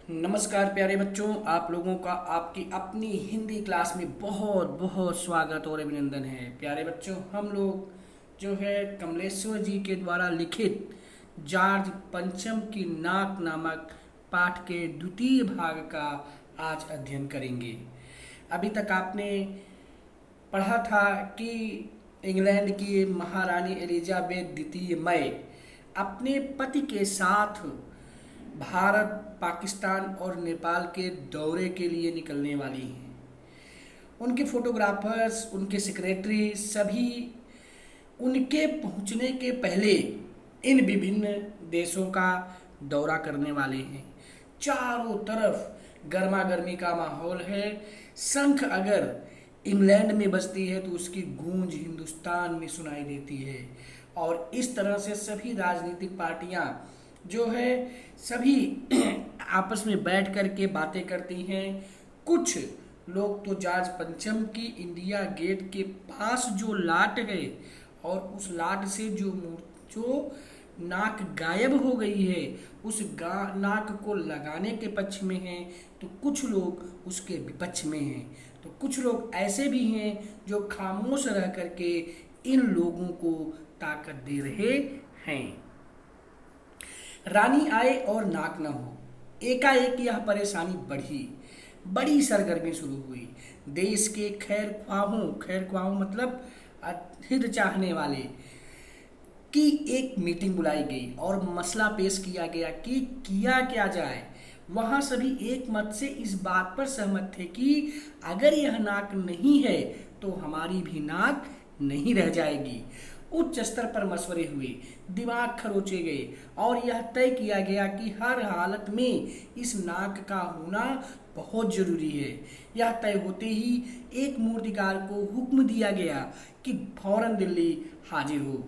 नमस्कार प्यारे बच्चों, आप लोगों का आपकी अपनी हिंदी क्लास में बहुत बहुत स्वागत और अभिनंदन है। प्यारे बच्चों, हम लोग जो है कमलेश्वर जी के द्वारा लिखित जॉर्ज पंचम की नाक नामक पाठ के द्वितीय भाग का आज अध्ययन करेंगे। अभी तक आपने पढ़ा था कि इंग्लैंड की महारानी एलिजाबेथ द्वितीय मई अपने पति के साथ भारत, पाकिस्तान और नेपाल के दौरे के लिए निकलने वाली हैं। उनके फोटोग्राफर्स, उनके सेक्रेटरी सभी उनके पहुंचने के पहले इन विभिन्न देशों का दौरा करने वाले हैं। चारों तरफ गर्मा गर्मी का माहौल है। शंख अगर इंग्लैंड में बजती है तो उसकी गूंज हिंदुस्तान में सुनाई देती है। और इस तरह से सभी राजनीतिक पार्टियां जो है सभी आपस में बैठ कर के बातें करती हैं। कुछ लोग तो जॉर्ज पंचम की इंडिया गेट के पास जो लाट है और उस लाट से जो नाक गायब हो गई है उस नाक को लगाने के पक्ष में हैं, तो कुछ लोग उसके विपक्ष में हैं। तो कुछ लोग ऐसे भी हैं जो खामोश रह करके इन लोगों को ताकत दे रहे हैं। रानी आए और नाक न हो, एकाएक यह परेशानी बढ़ी। बड़ी सरगर्मी शुरू हुई। देश के खैर ख्वाहों मतलब हित चाहने वाले की एक मीटिंग बुलाई गई और मसला पेश किया गया कि किया क्या जाए। वहां सभी एक मत से इस बात पर सहमत थे कि अगर यह नाक नहीं है तो हमारी भी नाक नहीं रह जाएगी। उच्च स्तर पर मशवरे हुए, दिमाग खरोचे गए और यह तय किया गया कि हर हालत में इस नाक का होना बहुत जरूरी है। यह तय होते ही एक मूर्तिकार को हुक्म दिया गया कि फौरन दिल्ली हाजिर हो।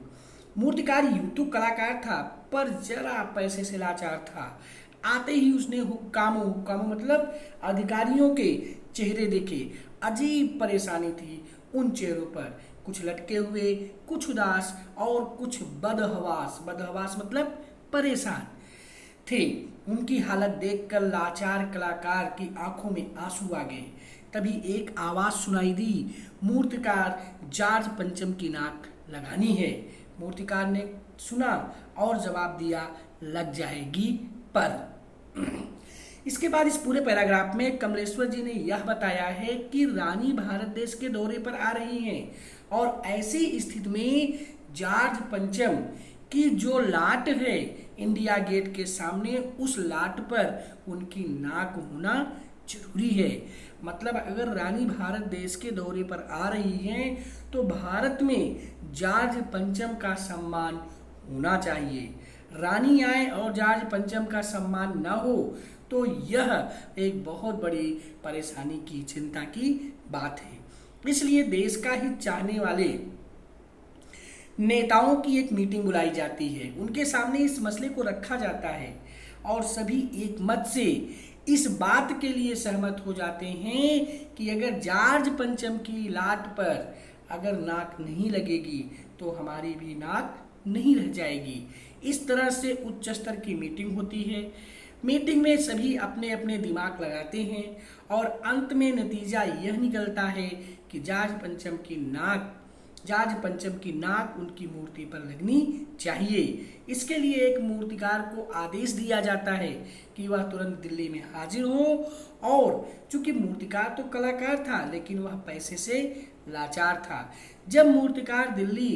मूर्तिकार यूं तो कलाकार था पर जरा पैसे से लाचार था। आते ही उसने हुक्कामों मतलब अधिकारियों के चेहरे देखे। अजीब परेशानी थी उन चेहरों पर, कुछ लटके हुए, कुछ उदास और कुछ बदहवास मतलब परेशान थे। उनकी हालत देखकर लाचार कलाकार की आंखों में आंसू आ गए। तभी एक आवाज सुनाई दी, मूर्तिकार जॉर्ज पंचम की नाक लगानी है। मूर्तिकार ने सुना और जवाब दिया, लग जाएगी पर। इसके बाद इस पूरे पैराग्राफ में कमलेश्वर जी ने यह बताया है कि रानी भारत देश के दौरे पर आ रही हैं और ऐसी स्थिति में जॉर्ज पंचम की जो लाट है इंडिया गेट के सामने, उस लाट पर उनकी नाक होना जरूरी है। मतलब अगर रानी भारत देश के दौरे पर आ रही हैं तो भारत में जॉर्ज पंचम का सम्मान होना चाहिए। रानी आए और जॉर्ज पंचम का सम्मान न हो तो यह एक बहुत बड़ी परेशानी की, चिंता की बात है। इसलिए देश का हित चाहने वाले नेताओं की एक मीटिंग बुलाई जाती है। उनके सामने इस मसले को रखा जाता है और सभी एक मत से इस बात के लिए सहमत हो जाते हैं कि अगर जॉर्ज पंचम की लाट पर अगर नाक नहीं लगेगी तो हमारी भी नाक नहीं रह जाएगी। इस तरह से उच्च स्तर की मीटिंग होती है। मीटिंग में सभी अपने अपने दिमाग लगाते हैं और अंत में नतीजा यह निकलता है कि जॉर्ज पंचम की नाक उनकी मूर्ति पर लगनी चाहिए। इसके लिए एक मूर्तिकार को आदेश दिया जाता है कि वह तुरंत दिल्ली में हाजिर हो। और चूंकि मूर्तिकार तो कलाकार था लेकिन वह पैसे से लाचार था। जब मूर्तिकार दिल्ली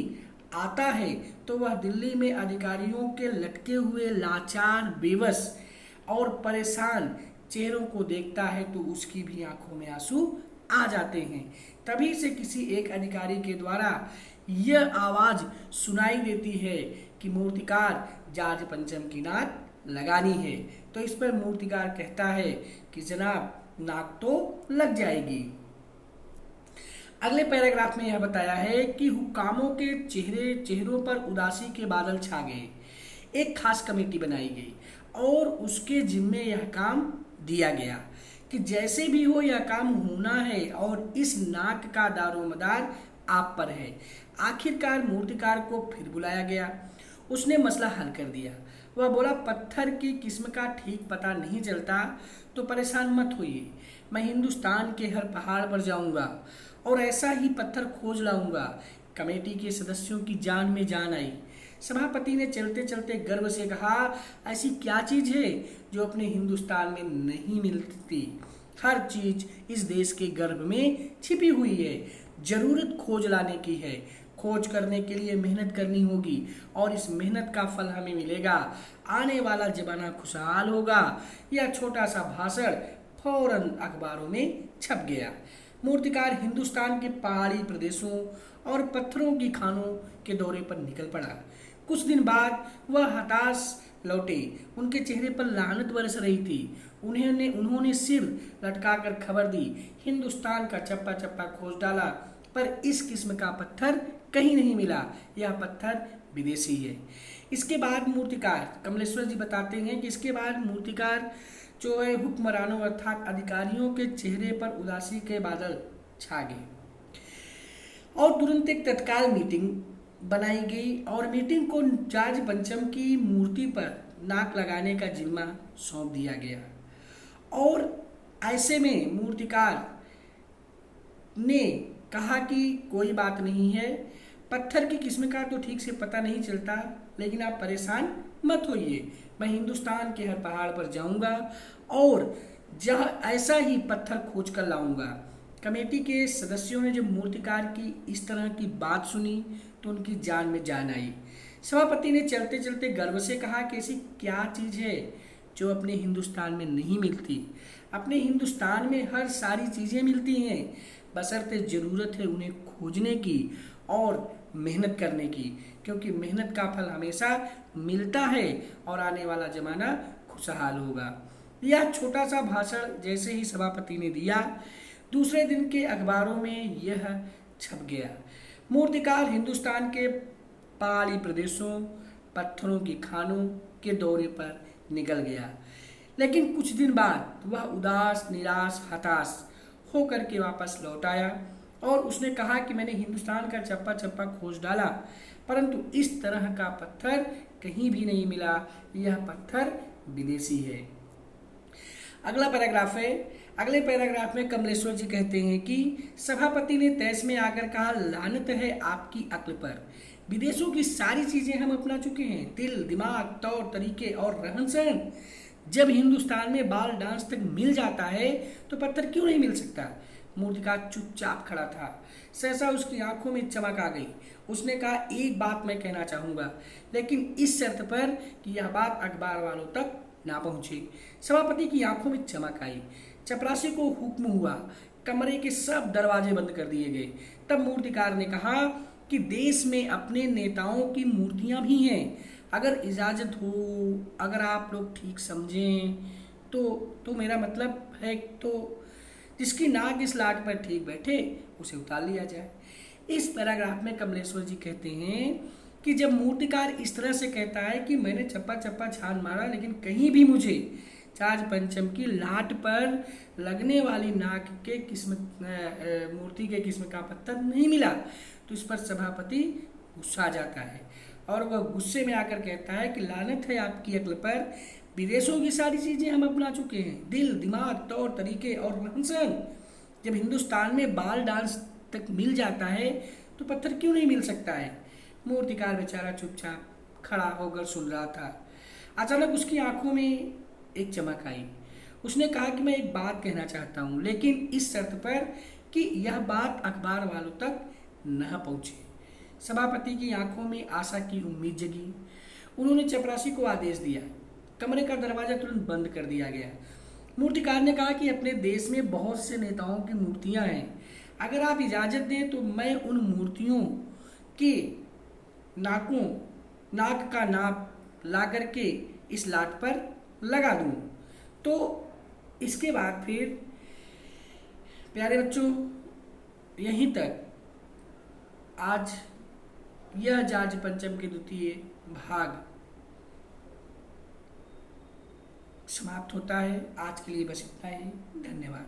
आता है तो वह दिल्ली में अधिकारियों के लटके हुए लाचार, बेबस और परेशान चेहरों को देखता है तो उसकी भी आंखों में आंसू आ जाते हैं। तभी से किसी एक अधिकारी के द्वारा यह आवाज सुनाई देती है कि मूर्तिकार जॉर्ज पंचम की नाक लगानी है। तो इस पर मूर्तिकार कहता है कि जनाब नाक तो लग जाएगी। अगले पैराग्राफ में यह बताया है कि हुक्कामों के चेहरों पर उदासी के बादल छा गए। एक खास कमेटी बनाई गई और उसके जिम्मे यह काम दिया गया कि जैसे भी हो यह काम होना है और इस नाक का दारोमदार आप पर है। आखिरकार मूर्तिकार को फिर बुलाया गया। उसने मसला हल कर दिया। वह बोला, पत्थर की किस्म का ठीक पता नहीं चलता तो परेशान मत होइए, मैं हिंदुस्तान के हर पहाड़ पर जाऊंगा और ऐसा ही पत्थर खोज लाऊंगा। कमेटी के सदस्यों की जान में जान आई। सभापति ने चलते चलते गर्व से कहा, ऐसी क्या चीज है जो अपने हिंदुस्तान में नहीं मिलती? हर चीज इस देश के गर्भ में छिपी हुई है। जरूरत खोज लाने की है। खोज करने के लिए मेहनत करनी होगी और इस मेहनत का फल हमें मिलेगा। आने वाला जमाना खुशहाल होगा। यह छोटा सा भाषण फौरन अखबारों में छप गया। मूर्तिकार हिंदुस्तान के पहाड़ी प्रदेशों और पत्थरों की खानों के दौरे पर निकल पड़ा। कुछ दिन बाद वह हताश लौटे। उनके चेहरे पर लानत बरस रही थी। उन्होंने सिर लटकाकर खबर दी, हिंदुस्तान का चप्पा चप्पा खोज डाला पर इस किस्म का पत्थर कहीं नहीं मिला। यह पत्थर विदेशी है। इसके बाद मूर्तिकार कमलेश्वर जी बताते हैं कि इसके बाद मूर्तिकार जो है हुक्मरानों अर्थात अधिकारियों के चेहरे पर उदासी के बादल छा गए और तुरंत एक तत्काल मीटिंग बनाई गई और मीटिंग को जॉर्ज पंचम की मूर्ति पर नाक लगाने का जिम्मा सौंप दिया गया। और ऐसे में मूर्तिकार ने कहा कि कोई बात नहीं है, पत्थर की किस्म का तो ठीक से पता नहीं चलता, लेकिन आप परेशान मत होइए, मैं हिंदुस्तान के हर पहाड़ पर जाऊंगा और जहाँ ऐसा ही पत्थर खोज कर लाऊंगा। कमेटी के सदस्यों ने जब मूर्तिकार की इस तरह की बात सुनी तो उनकी जान में जान आई। सभापति ने चलते चलते गर्व से कहा कि ऐसी क्या चीज है जो अपने हिंदुस्तान में नहीं मिलती? अपने हिंदुस्तान में हर सारी चीजें मिलती हैं, बशर्ते जरूरत है उन्हें खोजने की और मेहनत करने की, क्योंकि मेहनत का फल हमेशा मिलता है और आने वाला जमाना खुशहाल होगा। यह छोटा सा भाषण जैसे ही सभापति ने दिया, दूसरे दिन के अखबारों में यह छप गया। मूर्तिकार हिंदुस्तान के पहाड़ी प्रदेशों, पत्थरों की खानों के दौरे पर निकल गया। लेकिन कुछ दिन बाद वह उदास, निराश, हताश होकर के वापस लौट आया और उसने कहा कि मैंने हिंदुस्तान का चप्पा चप्पा खोज डाला, परंतु इस तरह का पत्थर कहीं भी नहीं मिला। यह पत्थर विदेशी है। अगला पैराग्राफ है। अगले पैराग्राफ में कमलेश्वर जी कहते हैं कि सभापति ने तैस में आकर कहा, लानत है आपकी अक्ल पर। विदेशों की सारी चीजें हम अपना चुके हैं, दिल, दिमाग, तौर तरीके और रहन सहन। जब हिंदुस्तान में बाल डांस तक मिल जाता है तो पत्थर क्यों नहीं मिल सकता? मूर्तिकार चुपचाप खड़ा था। सहसा उसकी आंखों में चमक आ गई। उसने कहा, एक बात मैं कहना चाहूंगा, लेकिन इस शर्त पर कि यह बात अखबार वालों तक ना पहुंचे। सभापति की आंखों में चमक आई। चपरासी को हुक्म हुआ, कमरे के सब दरवाजे बंद कर दिए गए। तब मूर्तिकार ने कहा कि देश में अपने नेताओं की मूर्तियां भी हैं, अगर इजाजत हो, अगर आप लोग ठीक समझें तो मेरा मतलब है तो जिसकी नाक इस लाट पर ठीक बैठे उसे उतार लिया जाए। इस पैराग्राफ में कमलेश्वर जी कहते हैं कि जब मूर्तिकार इस तरह से कहता है कि मैंने चप्पा चप्पा छान मारा लेकिन कहीं भी मुझे जॉर्ज पंचम की लाट पर लगने वाली नाक के किस्म मूर्ति के किस्म का पत्थर नहीं मिला, तो इस पर सभापति गुस्सा आ जाता है और वह गुस्से में आकर कहता है कि लानत है आपकी अक्ल पर। विदेशों की सारी चीजें हम अपना चुके हैं, दिल, दिमाग, तौर तरीके और रहन सहन। जब हिंदुस्तान में बाल डांस तक मिल जाता है तो पत्थर क्यों नहीं मिल सकता है? मूर्तिकार बेचारा चुपचाप खड़ा होकर सुन रहा था। अचानक उसकी आंखों में एक चमक आई। उसने कहा कि मैं एक बात कहना चाहता हूँ, लेकिन इस शर्त पर कि यह बात अखबार वालों तक न पहुंचे। सभापति की आंखों में आशा की उम्मीद जगी। उन्होंने चपरासी को आदेश दिया। कमरे का दरवाजा तुरंत बंद कर दिया गया। मूर्तिकार ने कहा कि अपने देश में बहुत से नेताओं की मूर्तियां हैं, अगर आप इजाजत दें तो मैं उन मूर्तियों के नाक का नाप ला करके इस लाट पर लगा दूं। तो इसके बाद फिर प्यारे बच्चों, यहीं तक आज यह जॉर्ज पंचम के द्वितीय भाग समाप्त होता है। आज के लिए बस इतना ही। धन्यवाद।